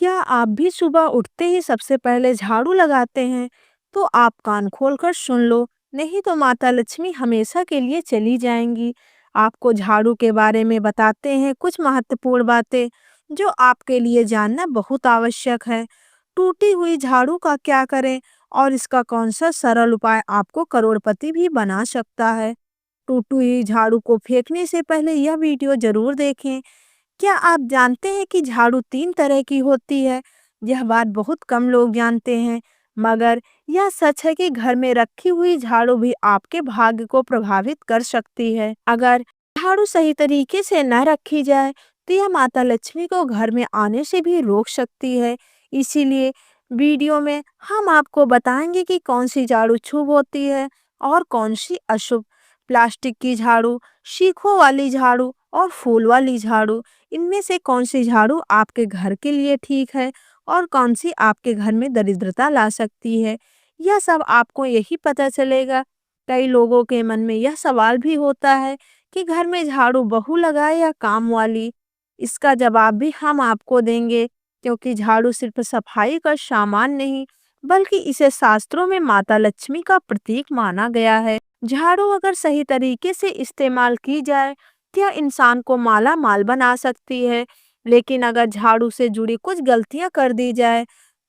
क्या आप भी सुबह उठते ही सबसे पहले झाड़ू लगाते हैं? तो आप कान खोलकर सुन लो, नहीं तो माता लक्ष्मी हमेशा के लिए चली जाएंगी। आपको झाड़ू के बारे में बताते हैं कुछ महत्वपूर्ण बातें जो आपके लिए जानना बहुत आवश्यक है। टूटी हुई झाड़ू का क्या करें और इसका कौन सा सरल उपाय आपको करोड़पति भी बना सकता है। टूटी हुई झाड़ू को फेंकने से पहले यह वीडियो जरूर देखें। क्या आप जानते हैं कि झाड़ू 3 तरह की होती है? यह बात बहुत कम लोग जानते हैं, मगर यह सच है कि घर में रखी हुई झाड़ू भी आपके भाग्य को प्रभावित कर सकती है। अगर झाड़ू सही तरीके से न रखी जाए, तो यह माता लक्ष्मी को घर में आने से भी रोक सकती है। इसीलिए वीडियो में हम आपको बताएंगे कि कौन सी झाड़ू शुभ होती है और कौन सी अशुभ। प्लास्टिक की झाड़ू, सीखों वाली झाड़ू और फूल वाली झाड़ू, इनमें से कौन सी झाड़ू आपके घर के लिए ठीक है और कौन सी आपके घर में दरिद्रता ला सकती है, यह सब आपको यही पता चलेगा। कई लोगों के मन में यह सवाल भी होता है कि घर में झाड़ू बहू लगाए या काम वाली। इसका जवाब भी हम आपको देंगे, क्योंकि झाड़ू सिर्फ सफाई का सामान नहीं, बल्कि इसे शास्त्रों में माता लक्ष्मी का प्रतीक माना गया है। झाड़ू अगर सही तरीके से इस्तेमाल की जाए, यह इंसान को माला माल बना सकती है, लेकिन अगर झाड़ू से जुड़ी कुछ गलतियां कर दी जाए,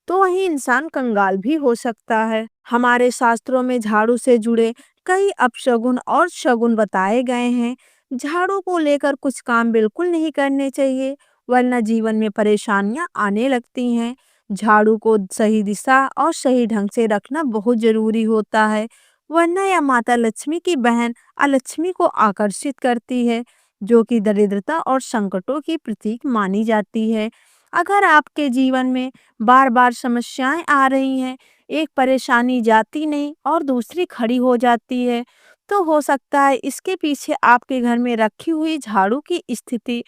तो वही इंसान कंगाल भी हो सकता है। हमारे शास्त्रों में झाड़ू से जुड़े कई अपशगुन और शगुन बताए गए हैं। झाड़ू को लेकर कुछ काम बिल्कुल नहीं करने चाहिए, वरना जीवन में परेशानियां आने लगती हैं। झाड़ू को सही दिशा और सही ढंग से रखना बहुत जरूरी होता है, वरना यह माता लक्ष्मी की बहन अलक्ष्मी को आकर्षित करती है, जो कि दरिद्रता और संकटों की प्रतीक मानी जाती है। अगर आपके जीवन में बार बार समस्याएं आ रही हैं, एक परेशानी जाती नहीं और दूसरी खड़ी हो जाती है, तो हो सकता है इसके पीछे आपके घर में रखी हुई झाड़ू की स्थिति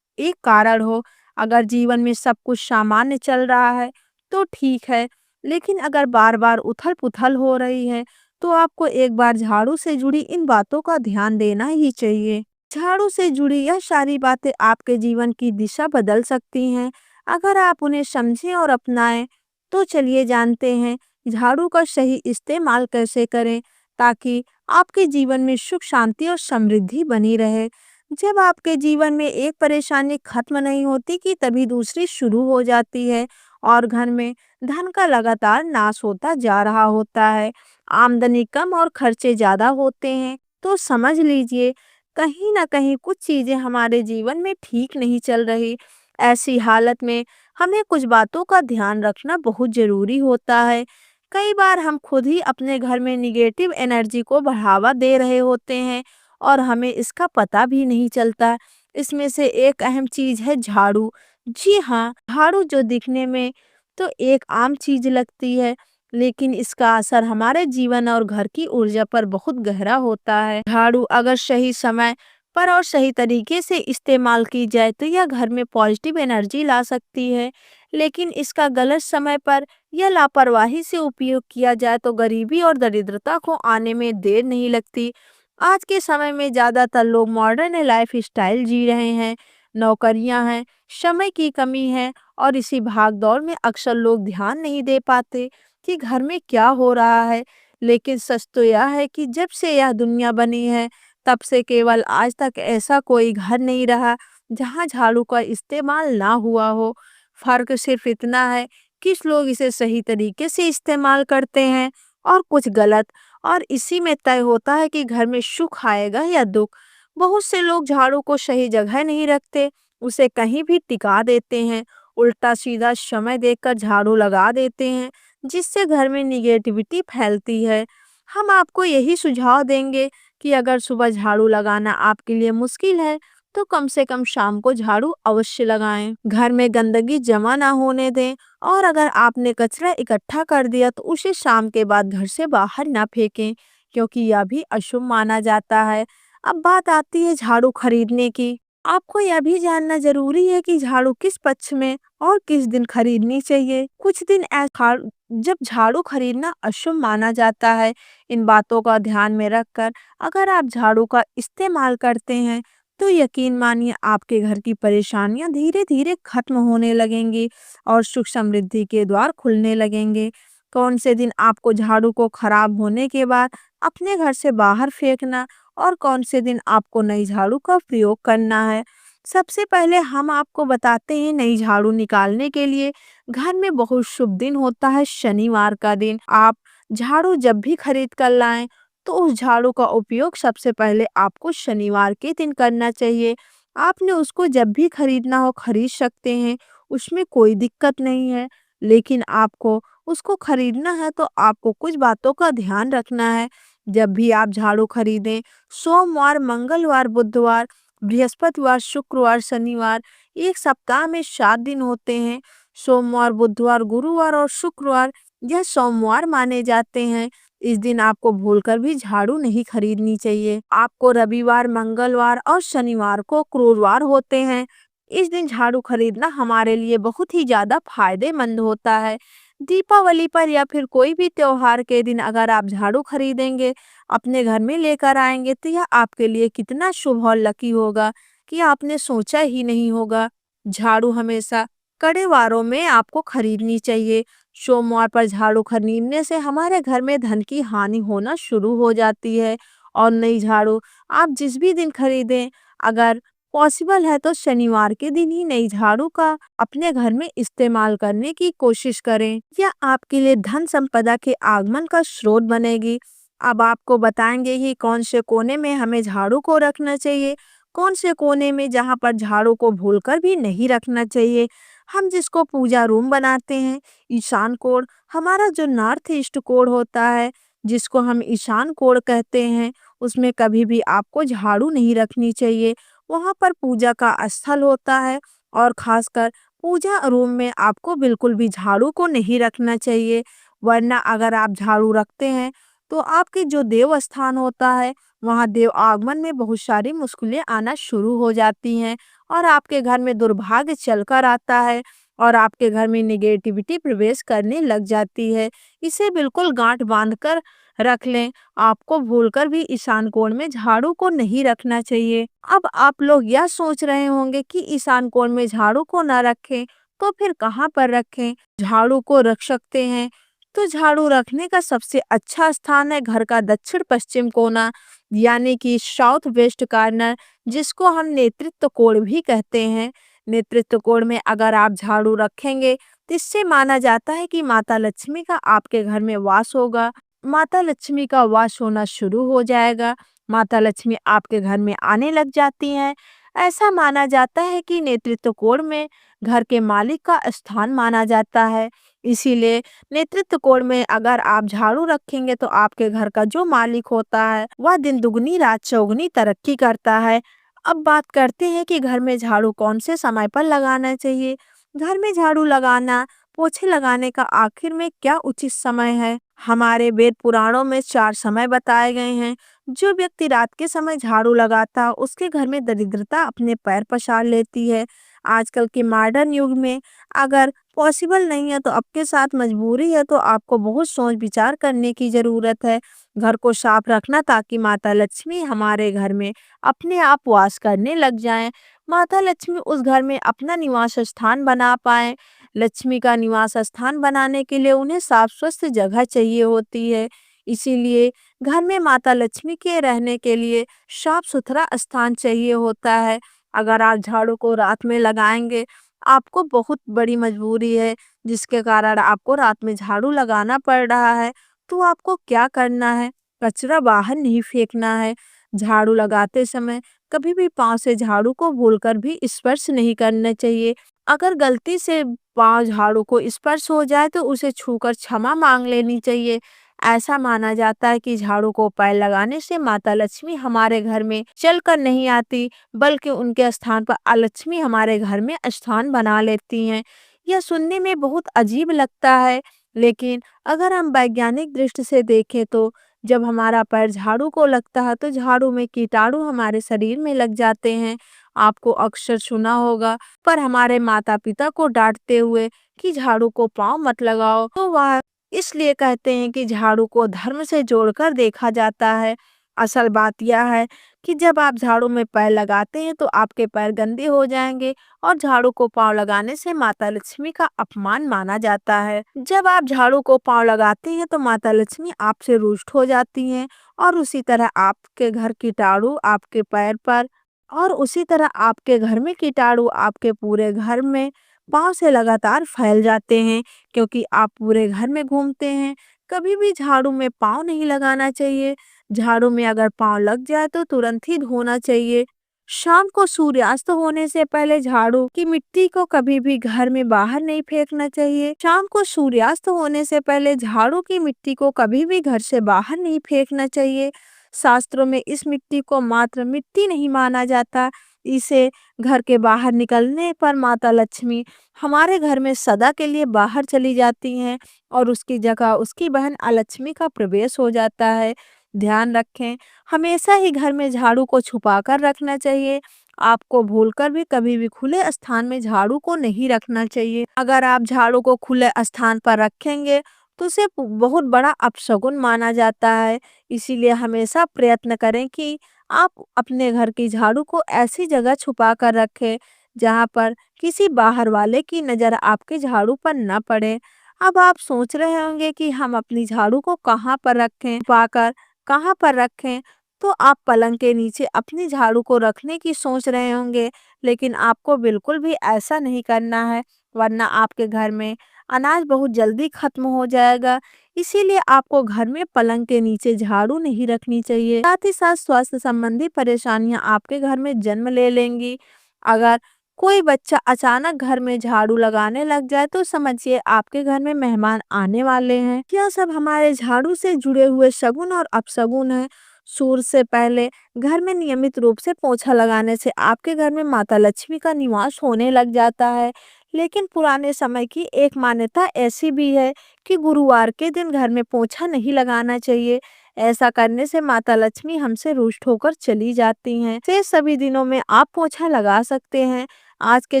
एक कारण हो। अगर जीवन में सब कुछ सामान्य चल रहा है तो ठीक है, लेकिन अगर बार बार उथल पुथल हो रही है, तो आपको एक बार झाड़ू से जुड़ी इन बातों का ध्यान देना ही चाहिए। झाड़ू से जुड़ी यह सारी बातें आपके जीवन की दिशा बदल सकती हैं, अगर आप उन्हें समझें और अपनाएं। तो चलिए जानते हैं झाड़ू का सही इस्तेमाल कैसे करें, ताकि आपके जीवन में सुख शांति और समृद्धि बनी रहे। जब आपके जीवन में एक परेशानी खत्म नहीं होती कि तभी दूसरी शुरू हो जाती है और घर में धन का लगातार नाश होता जा रहा होता है। आमदनी कम और खर्चे ज्यादा होते हैं, तो समझ लीजिए कहीं ना कहीं कुछ चीजें हमारे जीवन में ठीक नहीं चल रही। ऐसी हालत में हमें कुछ बातों का ध्यान रखना बहुत जरूरी होता है। कई बार हम खुद ही अपने घर में निगेटिव एनर्जी को बढ़ावा दे रहे होते हैं और हमें इसका पता भी नहीं चलता। इसमें से एक अहम चीज है झाड़ू। जी हाँ, झाड़ू जो दिखने में तो एक आम चीज लगती है, लेकिन इसका असर हमारे जीवन और घर की ऊर्जा पर बहुत गहरा होता है। झाड़ू अगर सही समय पर और सही तरीके से इस्तेमाल की जाए, तो यह घर में पॉजिटिव एनर्जी ला सकती है, लेकिन इसका गलत समय पर या लापरवाही से उपयोग किया जाए तो गरीबी और दरिद्रता को आने में देर नहीं लगती। आज के समय में ज़्यादातर लोग मॉडर्न लाइफ स्टाइल जी रहे हैं, नौकरियां हैं, समय की कमी है और इसी भाग दौड़ में अक्सर लोग ध्यान नहीं दे पाते कि घर में क्या हो रहा है। लेकिन सच तो यह है कि जब से यह दुनिया बनी है, तब से केवल आज तक ऐसा कोई घर नहीं रहा जहां झाड़ू का इस्तेमाल ना हुआ हो। फर्क सिर्फ इतना है कि लोग इसे सही तरीके से इस्तेमाल करते हैं और कुछ गलत, और इसी में तय होता है कि घर में सुख आएगा या दुख। बहुत से लोग झाड़ू को सही जगह नहीं रखते, उसे कहीं भी टिका देते हैं, उल्टा सीधा समय देखकर झाड़ू लगा देते हैं, जिससे घर में निगेटिविटी फैलती है। हम आपको यही सुझाव देंगे कि अगर सुबह झाड़ू लगाना आपके लिए मुश्किल है, तो कम से कम शाम को झाड़ू अवश्य लगाएं। घर में गंदगी जमा ना होने दें, और अगर आपने कचरा इकट्ठा कर दिया तो उसे शाम के बाद घर से बाहर ना फेंकें, क्योंकि यह भी अशुभ माना जाता है। अब बात आती है झाड़ू खरीदने की। आपको यह भी जानना जरूरी है कि झाड़ू किस पक्ष में और किस दिन खरीदनी चाहिए। कुछ दिन ऐसा जब झाड़ू खरीदना अशुभ माना जाता है। इन बातों का ध्यान में रखकर अगर आप झाड़ू का इस्तेमाल करते हैं, तो यकीन मानिए आपके घर की परेशानियां धीरे धीरे खत्म होने लगेंगी और सुख समृद्धि के द्वार खुलने लगेंगे। कौन से दिन आपको झाड़ू को खराब होने के बाद अपने घर से बाहर फेंकना और कौन से दिन आपको नई झाड़ू का प्रयोग करना है। सबसे पहले हम आपको बताते हैं नई झाड़ू निकालने के लिए घर में बहुत शुभ दिन होता है शनिवार का दिन। आप झाड़ू जब भी खरीद कर लाएं तो उस झाड़ू का उपयोग सबसे पहले आपको शनिवार के दिन करना चाहिए। आपने उसको जब भी खरीदना हो खरीद सकते हैं, उसमें कोई दिक्कत नहीं है। लेकिन आपको उसको खरीदना है तो आपको कुछ बातों का ध्यान रखना है। जब भी आप झाड़ू खरीदें, सोमवार, मंगलवार, बुधवार, बृहस्पतिवार, शुक्रवार, शनिवार, एक सप्ताह में 7 दिन होते हैं। सोमवार, बुधवार, गुरुवार और शुक्रवार यह सोमवार माने जाते हैं। इस दिन आपको भूलकर भी झाड़ू नहीं खरीदनी चाहिए। आपको रविवार, मंगलवार और शनिवार को क्रूरवार होते हैं। इस दिन झाड़ू खरीदना हमारे लिए बहुत ही ज्यादा फायदेमंद होता है। दीपावली पर या फिर कोई भी त्योहार के दिन अगर आप झाड़ू खरीदेंगे, अपने घर में लेकर आएंगे तो यह आपके लिए कितना शुभ और लकी होगा कि आपने सोचा ही नहीं होगा। झाड़ू हमेशा कड़े वारों में आपको खरीदनी चाहिए। सोमवार पर झाड़ू खरीदने से हमारे घर में धन की हानि होना शुरू हो जाती है। और नई झाड़ू आप जिस भी दिन खरीदें, अगर पॉसिबल है तो शनिवार के दिन ही नई झाड़ू का अपने घर में इस्तेमाल करने की कोशिश करें। यह आपके लिए धन संपदा के आगमन का स्रोत बनेगी। अब आपको बताएंगे कि कौन से कोने में हमें झाड़ू को रखना चाहिए, कौन से कोने में जहां पर झाड़ू को भूलकर भी नहीं रखना चाहिए। हम जिसको पूजा रूम बनाते हैं, ईशान कोण, हमारा जो नॉर्थ ईस्ट कोण होता है, जिसको हम ईशान कोण कहते हैं, उसमें कभी भी आपको झाड़ू नहीं रखनी चाहिए। वहां पर पूजा का स्थल होता है और खासकर पूजा रूम में आपको बिल्कुल भी झाड़ू को नहीं रखना चाहिए। वरना अगर आप झाड़ू रखते हैं तो आपके जो देव स्थान होता है, वहां देव आगमन में बहुत सारी मुश्किलें आना शुरू हो जाती हैं और आपके घर में दुर्भाग्य चलकर आता है और आपके घर में निगेटिविटी प्रवेश करने लग जाती है। इसे बिल्कुल गांठ बांध कर रख लें। आपको भूलकर भी ईशान कोण में झाड़ू को नहीं रखना चाहिए। अब आप लोग यह सोच रहे होंगे कि ईशान कोण में झाड़ू को ना रखें तो फिर कहाँ पर रखें। झाड़ू को रख सकते हैं तो झाड़ू रखने का सबसे अच्छा स्थान है घर का दक्षिण पश्चिम कोना, यानी कि साउथ वेस्ट कॉर्नर, जिसको हम नेतृत्व कोण भी कहते हैं। नेतृत्व कोण में अगर आप झाड़ू रखेंगे तो इससे माना जाता है कि माता लक्ष्मी का आपके घर में वास होगा। माता लक्ष्मी का वास होना शुरू हो जाएगा। माता लक्ष्मी आपके घर में आने लग जाती हैं। ऐसा माना जाता है कि नेतृत्व कोण में घर के मालिक का स्थान माना जाता है। इसीलिए नेतृत्व कोण में अगर आप झाड़ू रखेंगे तो आपके घर का जो मालिक होता है वह दिन दुगनी रात चौगुनी तरक्की करता है। अब बात करते हैं कि घर में झाड़ू कौन से समय पर लगाना चाहिए। घर में झाड़ू लगाना, पोछे लगाने का आखिर में क्या उचित समय है। हमारे वेद पुराणों में 4 समय बताए गए हैं। जो व्यक्ति रात के समय झाड़ू लगाता है उसके घर में दरिद्रता अपने पैर पसार लेती है। आजकल के मॉडर्न युग में अगर पॉसिबल नहीं है तो आपके साथ मजबूरी है तो आपको बहुत सोच विचार करने की जरूरत है। घर को साफ रखना ताकि माता लक्ष्मी हमारे घर में अपने आप वास करने लग जाएं। माता लक्ष्मी उस घर में अपना निवास स्थान बना पाए। लक्ष्मी का निवास स्थान बनाने के लिए उन्हें साफ स्वस्थ जगह चाहिए होती है। इसीलिए घर में माता लक्ष्मी के रहने के लिए साफ सुथरा स्थान चाहिए होता है। अगर आप झाड़ू को रात में लगाएंगे, आपको बहुत बड़ी मजबूरी है जिसके कारण आपको रात में झाड़ू लगाना पड़ रहा है, तो आपको क्या करना है, कचरा बाहर नहीं फेंकना है। झाड़ू लगाते समय कभी भी पाँव से झाड़ू को भूलकर भी स्पर्श नहीं करना चाहिए। अगर गलती से पाँव झाड़ू को स्पर्श हो जाए तो उसे छूकर क्षमा मांग लेनी चाहिए। ऐसा माना जाता है कि झाड़ू को पैर लगाने से माता लक्ष्मी हमारे घर में चलकर नहीं आती, बल्कि उनके स्थान पर अलक्ष्मी हमारे घर में स्थान बना लेती हैं। यह सुनने में बहुत अजीब लगता है, लेकिन अगर हम वैज्ञानिक दृष्टि से देखें तो जब हमारा पैर झाड़ू को लगता है तो झाड़ू में कीटाणु हमारे शरीर में लग जाते हैं। आपको अक्सर सुना होगा पर हमारे माता पिता को डांटते हुए कि झाड़ू को पाँव मत लगाओ, तो वह इसलिए कहते हैं कि झाड़ू को धर्म से जोड़कर देखा जाता है। असल बात यह है कि जब आप झाड़ू में पैर लगाते हैं तो आपके पैर गंदे हो जाएंगे और झाड़ू को पाँव लगाने से माता लक्ष्मी का अपमान माना जाता है। जब आप झाड़ू को पाँव लगाते हैं तो माता लक्ष्मी आपसे रुष्ट हो जाती हैं और उसी तरह आपके घर कीटाणु आपके पैर पर और उसी तरह आपके घर में कीटाणु आपके पूरे घर में पाँव से लगातार फैल जाते हैं, क्योंकि आप पूरे घर में घूमते हैं। कभी भी झाड़ू में पाँव नहीं लगाना चाहिए। झाड़ू में अगर पाँव लग जाए तो तुरंत ही धोना चाहिए। शाम को सूर्यास्त होने से पहले झाड़ू की मिट्टी को कभी भी घर में बाहर नहीं फेंकना चाहिए। शाम को सूर्यास्त होने से पहले झाड़ू की मिट्टी को कभी भी घर से बाहर नहीं फेंकना चाहिए। शास्त्रों में इस मिट्टी को मात्र मिट्टी नहीं माना जाता। इसे घर के बाहर निकलने पर माता लक्ष्मी हमारे घर में सदा के लिए बाहर चली जाती हैं और उसकी जगह उसकी बहन अलक्ष्मी का प्रवेश हो जाता है। ध्यान रखें, हमेशा ही घर में झाड़ू को छुपा कर रखना चाहिए। आपको भूलकर भी कभी भी खुले स्थान में झाड़ू को नहीं रखना चाहिए। अगर आप झाड़ू को खुले स्थान पर रखेंगे तो उसे बहुत बड़ा अपशगुन माना जाता है। इसीलिए हमेशा प्रयत्न करें कि आप अपने घर की झाड़ू को ऐसी जगह छुपा कर रखें जहां पर किसी बाहर वाले की नज़र आपके झाड़ू पर न पड़े। अब आप सोच रहे होंगे कि हम अपनी झाड़ू को कहाँ पर रखें, छुपाकर कहाँ पर रखें। तो आप पलंग के नीचे अपनी झाड़ू को रखने की सोच रहे होंगे, लेकिन आपको बिल्कुल भी ऐसा नहीं करना है, वरना आपके घर में अनाज बहुत जल्दी खत्म हो जाएगा। इसीलिए आपको घर में पलंग के नीचे झाड़ू नहीं रखनी चाहिए। साथ ही साथ स्वास्थ्य संबंधी परेशानियां आपके घर में जन्म ले लेंगी। अगर कोई बच्चा अचानक घर में झाड़ू लगाने लग जाए तो समझिए आपके घर में मेहमान आने वाले हैं। यह सब हमारे झाड़ू से जुड़े हुए शगुन और अपशगुन है। सूर्य से पहले घर में नियमित रूप से पोछा लगाने से आपके घर में माता लक्ष्मी का निवास होने लग जाता है। लेकिन पुराने समय की एक मान्यता ऐसी भी है कि गुरुवार के दिन घर में पोछा नहीं लगाना चाहिए। ऐसा करने से माता लक्ष्मी हमसे रुष्ट होकर चली जाती हैं। शेष सभी दिनों में आप पोछा लगा सकते हैं। आज के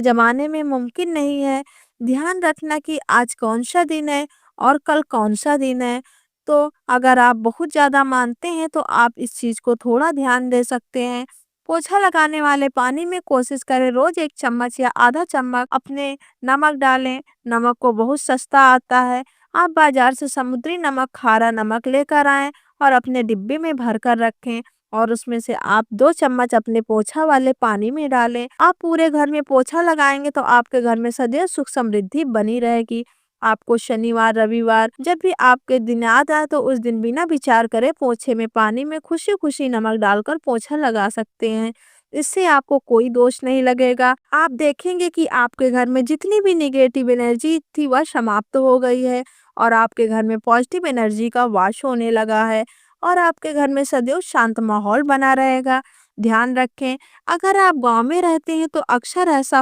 जमाने में मुमकिन नहीं है। ध्यान रखना कि आज कौन सा दिन है और कल कौन सा दिन है। तो अगर आप बहुत ज़्यादा मानते हैं तो आप इस चीज़ को थोड़ा ध्यान दे सकते हैं। पोछा लगाने वाले पानी में कोशिश करें रोज 1 चम्मच या आधा चम्मच अपने नमक डालें। नमक को बहुत सस्ता आता है। आप बाजार से समुद्री नमक, खारा नमक लेकर आएं और अपने डिब्बे में भर कर रखें और उसमें से आप 2 चम्मच अपने पोछा वाले पानी में डालें। आप पूरे घर में पोछा लगाएंगे तो आपके घर में सदैव सुख समृद्धि बनी रहेगी। आपको शनिवार, रविवार जब भी आपके दिन याद आए तो उस दिन बिना विचार करे पोछे में पानी में खुशी खुशी नमक डालकर पोछा लगा सकते हैं। इससे आपको कोई दोष नहीं लगेगा। आप देखेंगे कि आपके घर में जितनी भी निगेटिव एनर्जी थी वह समाप्त हो गई है और आपके घर में पॉजिटिव एनर्जी का वास होने लगा है और आपके घर में सदैव शांत माहौल बना रहेगा। ध्यान रखें, अगर आप गांव में रहते हैं तो अक्सर ऐसा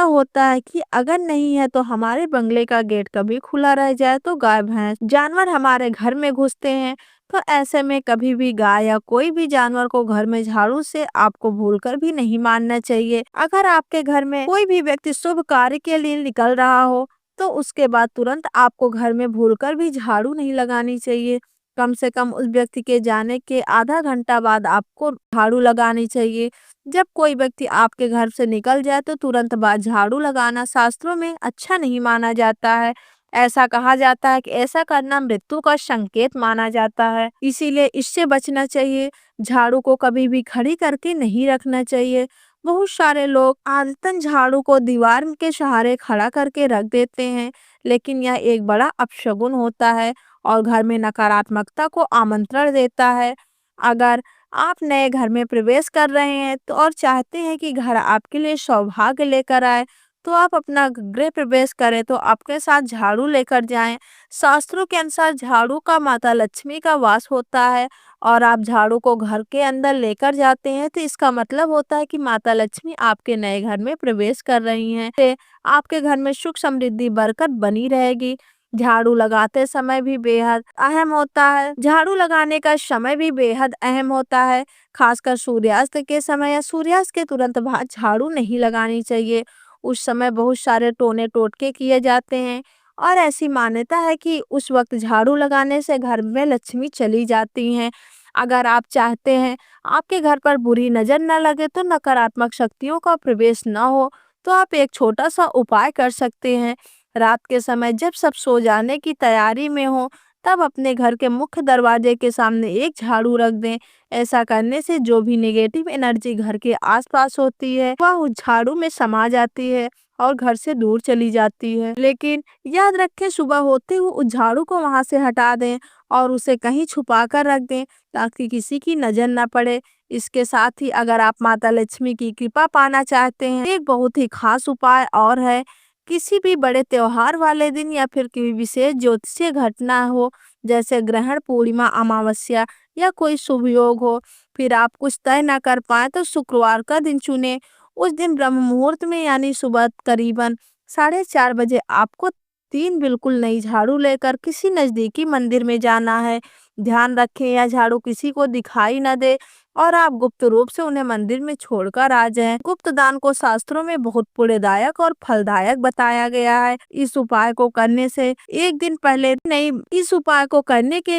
होता है कि अगर नहीं है तो हमारे बंगले का गेट कभी खुला रह जाए तो गाय भैंस जानवर हमारे घर में घुसते हैं। तो ऐसे में कभी भी गाय या कोई भी जानवर को घर में झाड़ू से आपको भूलकर भी नहीं मारना चाहिए। अगर आपके घर में कोई भी व्यक्ति शुभ कार्य के लिए निकल रहा हो तो उसके बाद तुरंत आपको घर में भूलकर भी झाड़ू नहीं लगानी चाहिए। कम से कम उस व्यक्ति के जाने के आधा घंटा बाद आपको झाड़ू लगानी चाहिए। जब कोई व्यक्ति आपके घर से निकल जाए तो तुरंत बाद झाड़ू लगाना शास्त्रों में अच्छा नहीं माना जाता है। ऐसा कहा जाता है कि ऐसा करना मृत्यु का संकेत माना जाता है, इसीलिए इससे बचना चाहिए। झाड़ू को कभी भी खड़ी करके नहीं रखना चाहिए। बहुत सारे लोग आदतन झाड़ू को दीवार के सहारे खड़ा करके रख देते हैं, लेकिन यह एक बड़ा अपशगुन होता है और घर में नकारात्मकता को आमंत्रण देता है। अगर आप नए घर में प्रवेश कर रहे हैं तो और चाहते हैं कि घर आपके लिए सौभाग्य लेकर आए, तो आप अपना गृह प्रवेश करें तो आपके साथ झाड़ू लेकर जाएं। शास्त्रों के अनुसार झाड़ू का माता लक्ष्मी का वास होता है और आप झाड़ू को घर के अंदर लेकर जाते हैं तो इसका मतलब होता है कि माता लक्ष्मी आपके नए घर में प्रवेश कर रही हैं। से आपके घर में सुख समृद्धि बरकत बनी रहेगी। झाड़ू लगाते समय भी बेहद अहम होता है। झाड़ू लगाने का समय भी बेहद अहम होता है। खासकर सूर्यास्त के समय या सूर्यास्त के तुरंत बाद झाड़ू नहीं लगानी चाहिए। उस समय बहुत सारे टोने टोटके किए जाते हैं और ऐसी मान्यता है कि उस वक्त झाड़ू लगाने से घर में लक्ष्मी चली जाती हैं। अगर आप चाहते हैं आपके घर पर बुरी नज़र न लगे तो नकारात्मक शक्तियों का प्रवेश न हो, तो आप एक छोटा सा उपाय कर सकते हैं। रात के समय जब सब सो जाने की तैयारी में हो, तब अपने घर के मुख्य दरवाजे के सामने एक झाड़ू रख दें। ऐसा करने से जो भी नेगेटिव एनर्जी घर के आसपास होती है वह उस झाड़ू में समा जाती है और घर से दूर चली जाती है। लेकिन याद रखें, सुबह होते हुए उस झाड़ू को वहां से हटा दें और उसे कहीं छुपा कर रख दें ताकि किसी की नजर न पड़े। इसके साथ ही अगर आप माता लक्ष्मी की कृपा पाना चाहते हैं, एक बहुत ही खास उपाय और है। किसी भी बड़े त्योहार वाले दिन या फिर कोई विशेष ज्योतिषीय घटना हो, जैसे ग्रहण पूर्णिमा, अमावस्या या कोई शुभ योग हो, फिर आप कुछ तय ना कर पाए तो शुक्रवार का दिन चुने। उस दिन ब्रह्म मुहूर्त में यानी सुबह करीबन 4:30 बजे आपको 3 बिल्कुल नई झाड़ू लेकर किसी नजदीकी मंदिर में जाना है। ध्यान रखें यह झाड़ू किसी को दिखाई न दे और आप गुप्त रूप से उन्हें मंदिर में छोड़कर आ जाएं। गुप्त दान को शास्त्रों में बहुत पुण्यदायक और फलदायक बताया गया है। इस उपाय को करने के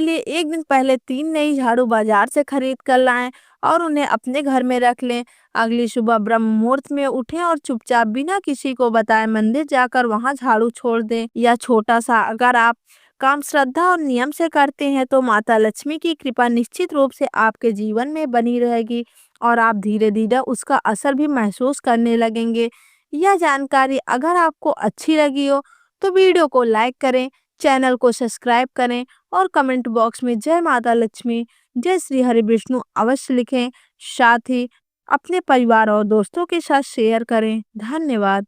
लिए एक दिन पहले 3 नई झाड़ू बाजार से खरीद कर लाएं और उन्हें अपने घर में रख लें। अगली सुबह ब्रह्म मुहूर्त में उठें और चुपचाप बिना किसी को बताए मंदिर जाकर वहां झाड़ू छोड़ दें। या छोटा सा अगर आप काम श्रद्धा और नियम से करते हैं तो माता लक्ष्मी की कृपा निश्चित रूप से आपके जीवन में बनी रहेगी और आप धीरे धीरे उसका असर भी महसूस करने लगेंगे। यह जानकारी अगर आपको अच्छी लगी हो तो वीडियो को लाइक करें, चैनल को सब्सक्राइब करें और कमेंट बॉक्स में जय माता लक्ष्मी, जय श्री हरि विष्णु अवश्य लिखें। साथ ही अपने परिवार और दोस्तों के साथ शेयर करें। धन्यवाद।